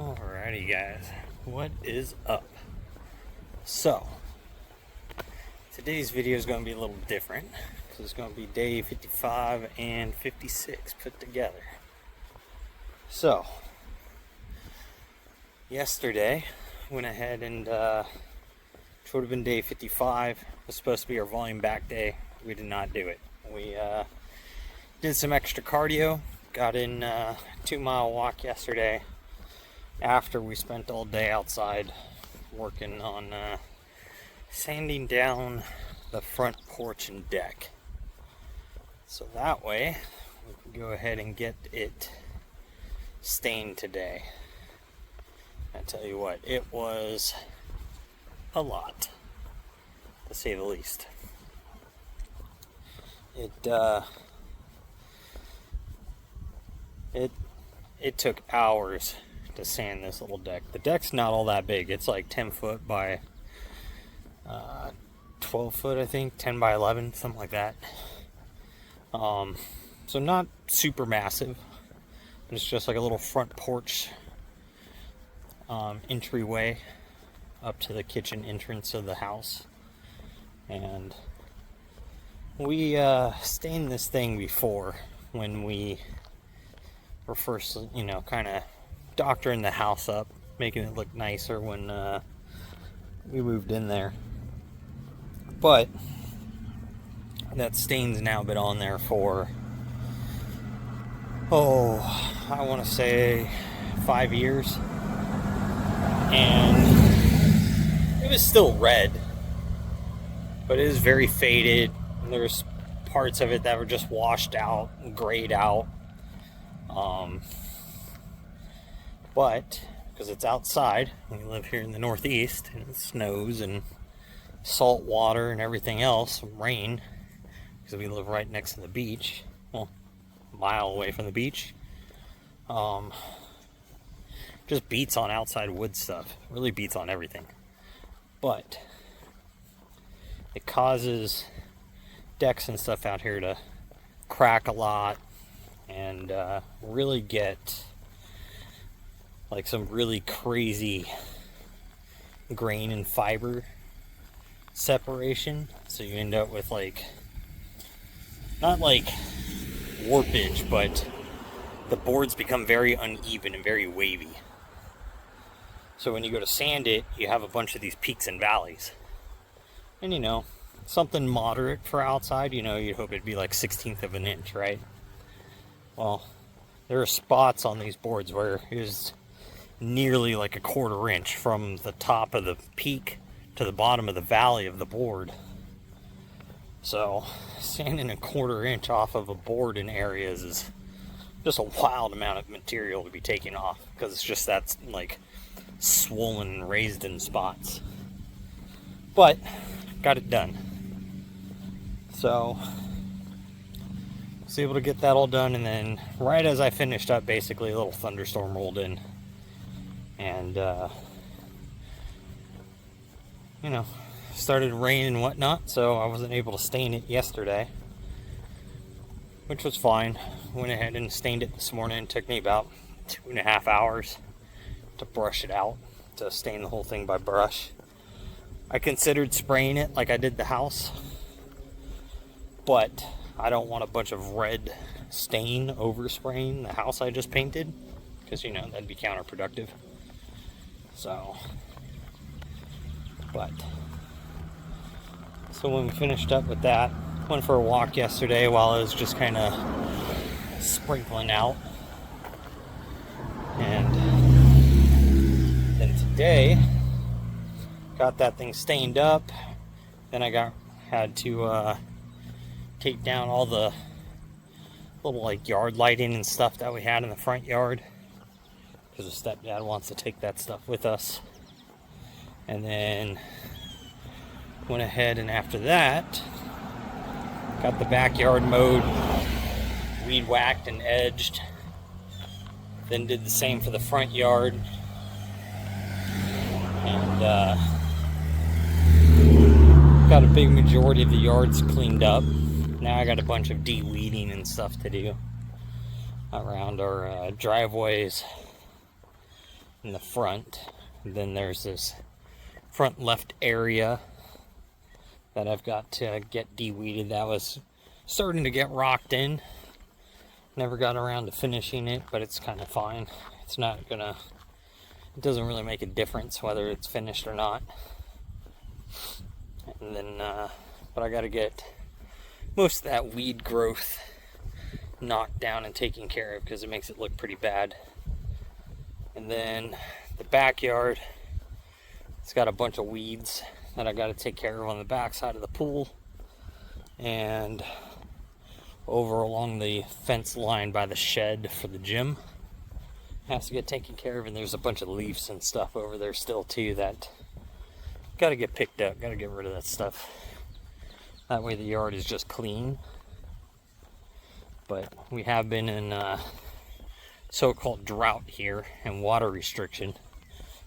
Alrighty guys, what is up? So, today's video is going to be a little different because it's going to be day 55 and 56 put together. So, yesterday went ahead and which would have been day 55, was supposed to be our volume back day. We did not do it. We did some extra cardio, got in a 2-mile walk yesterday after we spent all day outside working on sanding down the front porch and deck. So that way we can go ahead and get it stained today. I tell you what, it was a lot, to say the least. It took hours to sand this little deck. The deck's not all that big. It's like 10 foot by 12 foot, I think, 10 by 11, something like that. So not super massive. It's just like a little front porch entryway up to the kitchen entrance of the house. And we stained this thing before when we were first, kind of doctoring the house up, making it look nicer when we moved in there. But that stain's now been on there for, I want to say 5 years. And it was still red, but it is very faded. There's parts of it that were just washed out and grayed out. But because it's outside, we live here in the Northeast, and it snows and salt water and everything else, rain, because we live right next to the beach, well, a mile away from the beach. Just beats on outside wood stuff. It really beats on everything. But it causes decks and stuff out here to crack a lot and really get like some really crazy grain and fiber separation. So you end up with like, not like warpage, but the boards become very uneven and very wavy. So when you go to sand it, you have a bunch of these peaks and valleys. And something moderate for outside, you'd hope it'd be like 1/16 of an inch, right? Well, there are spots on these boards where it was nearly like 1/4 inch from the top of the peak to the bottom of the valley of the board. So sanding 1/4 inch off of a board in areas is just a wild amount of material to be taken off, because it's just that's like swollen and raised in spots. But got it done. So I was able to get that all done, and then right as I finished up, basically a little thunderstorm rolled in, and started raining and whatnot, so I wasn't able to stain it yesterday, which was fine. Went ahead and stained it this morning. It took me about 2.5 hours to brush it out, to stain the whole thing by brush. I considered spraying it like I did the house, but I don't want a bunch of red stain over spraying the house I just painted, because that'd be counterproductive. So when we finished up with that, went for a walk yesterday while it was just kind of sprinkling out, and then today got that thing stained up. Then I had to take down all the little yard lighting and stuff that we had in the front yard, because the stepdad wants to take that stuff with us. And then went ahead and after that got the backyard mowed, weed whacked and edged. Then did the same for the front yard, and got a big majority of the yards cleaned up. Now I got a bunch of de-weeding and stuff to do around our driveways in the front. And then there's this front left area that I've got to get de-weeded. That was starting to get rocked in. Never got around to finishing it, but it's kind of fine. It's not gonna, it doesn't really make a difference whether it's finished or not. And then, but I gotta get most of that weed growth knocked down and taken care of because it makes it look pretty bad. And then the backyard, it's got a bunch of weeds that I got to take care of on the back side of the pool and over along the fence line by the shed for the gym. Has to get taken care of, and there's a bunch of leaves and stuff over there still too that got to get picked up. Got to get rid of that stuff. That way the yard is just clean. But we have been in so-called drought here and water restriction,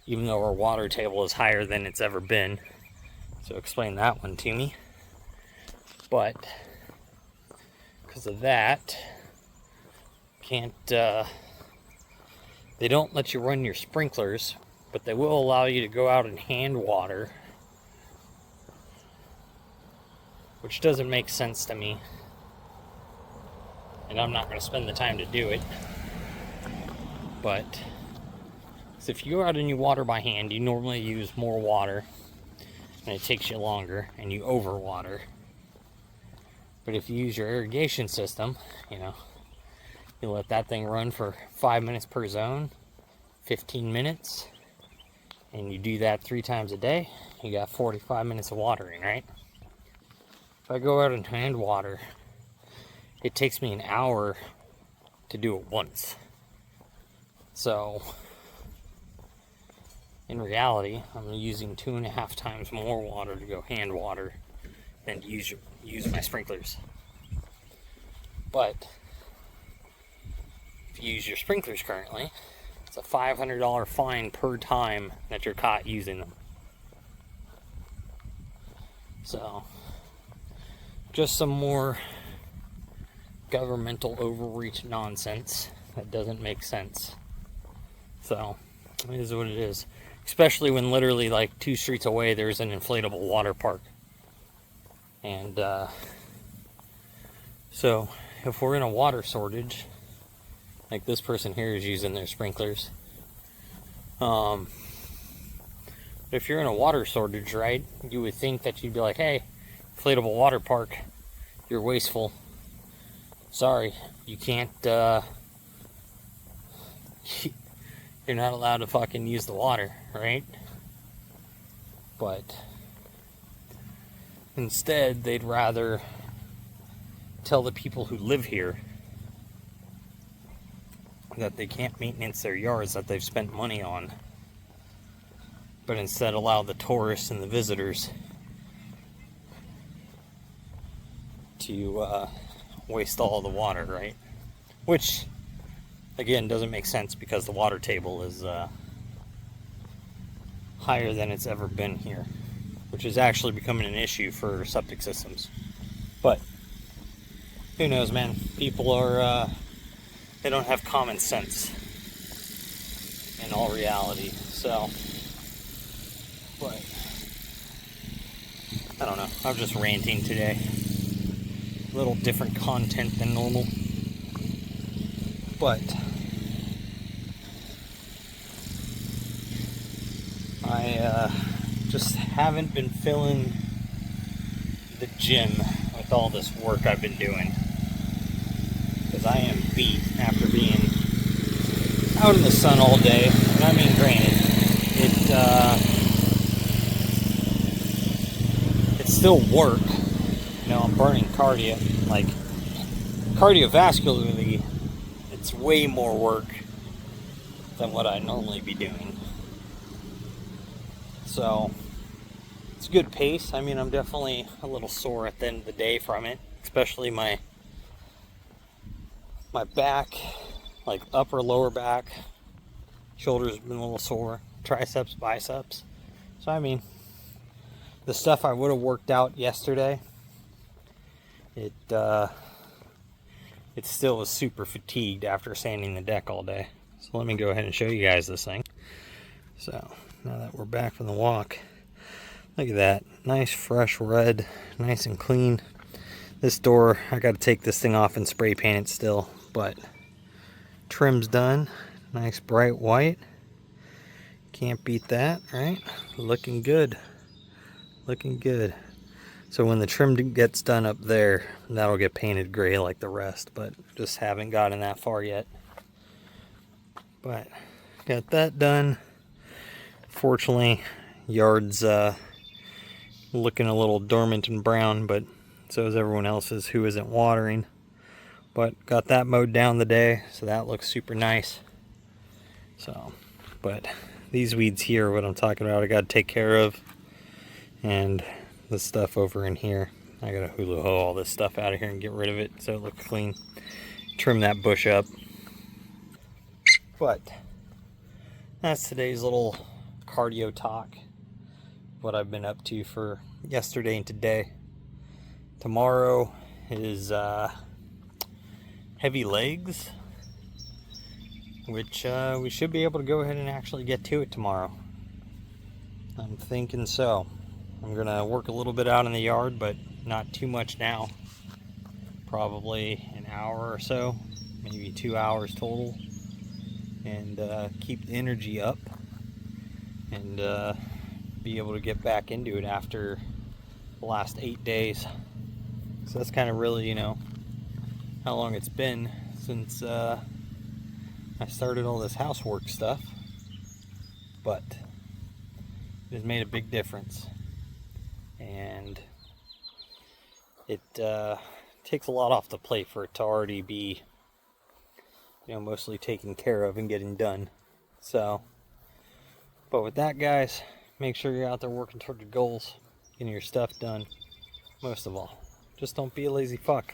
even though our water table is higher than it's ever been. So explain that one to me. But because of that, can't they don't let you run your sprinklers, but they will allow you to go out and hand water, which doesn't make sense to me, and I'm not going to spend the time to do it. But so if you go out and you water by hand, you normally use more water and it takes you longer and you overwater. But if you use your irrigation system, you know, you let that thing run for 5 minutes per zone, 15 minutes, and you do that 3 times a day, you got 45 minutes of watering, right? If I go out and hand water, it takes me an hour to do it once. So, in reality, I'm using 2.5 times more water to go hand water than to use my sprinklers. But if you use your sprinklers currently, it's a $500 fine per time that you're caught using them. So, just some more governmental overreach nonsense that doesn't make sense. So, it is what it is. Especially when literally like 2 streets away there's an inflatable water park. And so if we're in a water shortage, like this person here is using their sprinklers. If you're in a water shortage, right, you would think that you'd be like, hey, inflatable water park, you're wasteful. Sorry, you can't, you're not allowed to fucking use the water, right? But instead, they'd rather tell the people who live here that they can't maintenance their yards that they've spent money on, but instead allow the tourists and the visitors to waste all the water, right? Which, again, doesn't make sense because the water table is higher than it's ever been here, which is actually becoming an issue for septic systems. But who knows, man? People are they don't have common sense in all reality. So, but I don't know. I'm just ranting today. A little different content than normal. But I just haven't been filling the gym with all this work I've been doing, because I am beat after being out in the sun all day. And I mean, granted, it's still work. You know, I'm burning like cardiovascularly. It's way more work than what I'd normally be doing. So, it's a good pace. I mean, I'm definitely a little sore at the end of the day from it. Especially my back, like upper, lower back. Shoulders been a little sore. Triceps, biceps. So, I mean, the stuff I would have worked out yesterday, it still was super fatigued after sanding the deck all day. So let me go ahead and show you guys this thing. So now that we're back from the walk, look at that. Nice fresh red, nice and clean. This door, I got to take this thing off and spray paint it still, but trim's done. Nice bright white. Can't beat that, right? Looking good. Looking good. So when the trim gets done up there, that'll get painted gray like the rest, but just haven't gotten that far yet. But got that done. Fortunately, yard's looking a little dormant and brown, but so is everyone else's who isn't watering. But got that mowed down today, so that looks super nice. So, but these weeds here, what I'm talking about, I got to take care of. And the stuff over in here, I got to hula hoe all this stuff out of here and get rid of it so it looks clean. Trim that bush up. But that's today's little cardio talk. What I've been up to for yesterday and today. Tomorrow is heavy legs, which we should be able to go ahead and actually get to it tomorrow. I'm thinking so. I'm gonna work a little bit out in the yard, but not too much now. Probably an hour or so, maybe 2 hours total, and keep the energy up and be able to get back into it after the last 8 days. So that's kind of really, you know, how long it's been since I started all this housework stuff, but it has made a big difference, and it takes a lot off the plate for it to already be, you know, mostly taken care of and getting done. So, but with that, guys, make sure you're out there working toward your goals, getting your stuff done. Most of all, just don't be a lazy fuck.